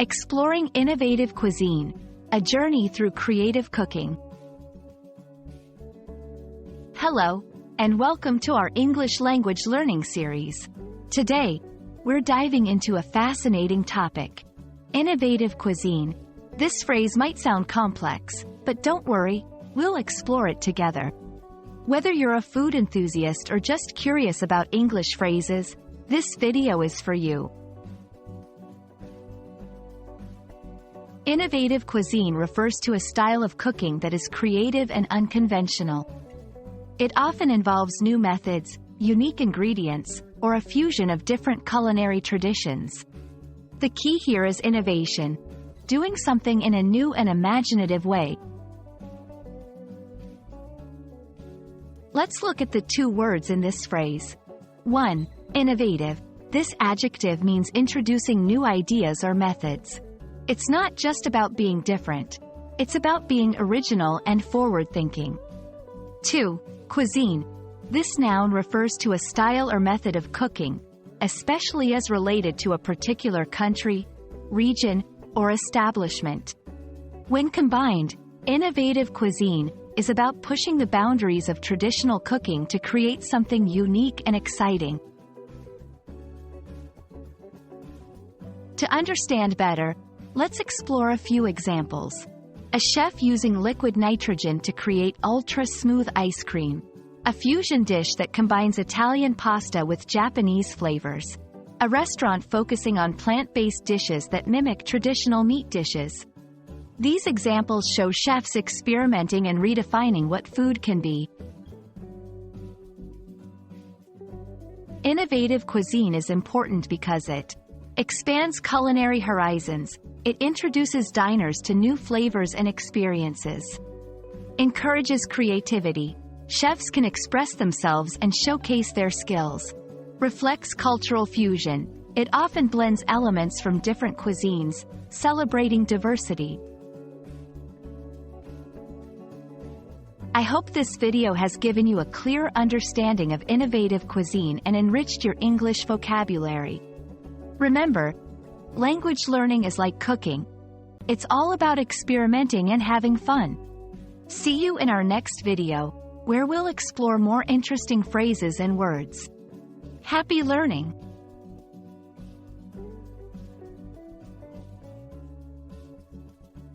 Exploring innovative cuisine, a journey through creative cooking. Hello, and welcome to our English language learning series. Today, we're diving into a fascinating topic: innovative cuisine. This phrase might sound complex, but don't worry, we'll explore it together. Whether you're a food enthusiast or just curious about English phrases, this video is for you. Innovative cuisine refers to a style of cooking that is creative and unconventional. It often involves new methods, unique ingredients, or a fusion of different culinary traditions. The key here is innovation, doing something in a new and imaginative way. Let's look at the two words in this phrase. 1. Innovative. This adjective means introducing new ideas or methods. It's not just about being different. It's about being original and forward-thinking. 2. Cuisine. This noun refers to a style or method of cooking, especially as related to a particular country, region, or establishment. When combined, innovative cuisine is about pushing the boundaries of traditional cooking to create something unique and exciting. To understand better, let's explore a few examples. A chef using liquid nitrogen to create ultra-smooth ice cream. A fusion dish that combines Italian pasta with Japanese flavors. A restaurant focusing on plant-based dishes that mimic traditional meat dishes. These examples show chefs experimenting and redefining what food can be. Innovative cuisine is important because it expands culinary horizons. It introduces diners to new flavors and experiences. Encourages creativity. Chefs can express themselves and showcase their skills. Reflects cultural fusion. It often blends elements from different cuisines, celebrating diversity. I hope this video has given you a clear understanding of innovative cuisine and enriched your English vocabulary. Remember, language learning is like cooking. It's all about experimenting and having fun. See you in our next video, where we'll explore more interesting phrases and words. Happy learning!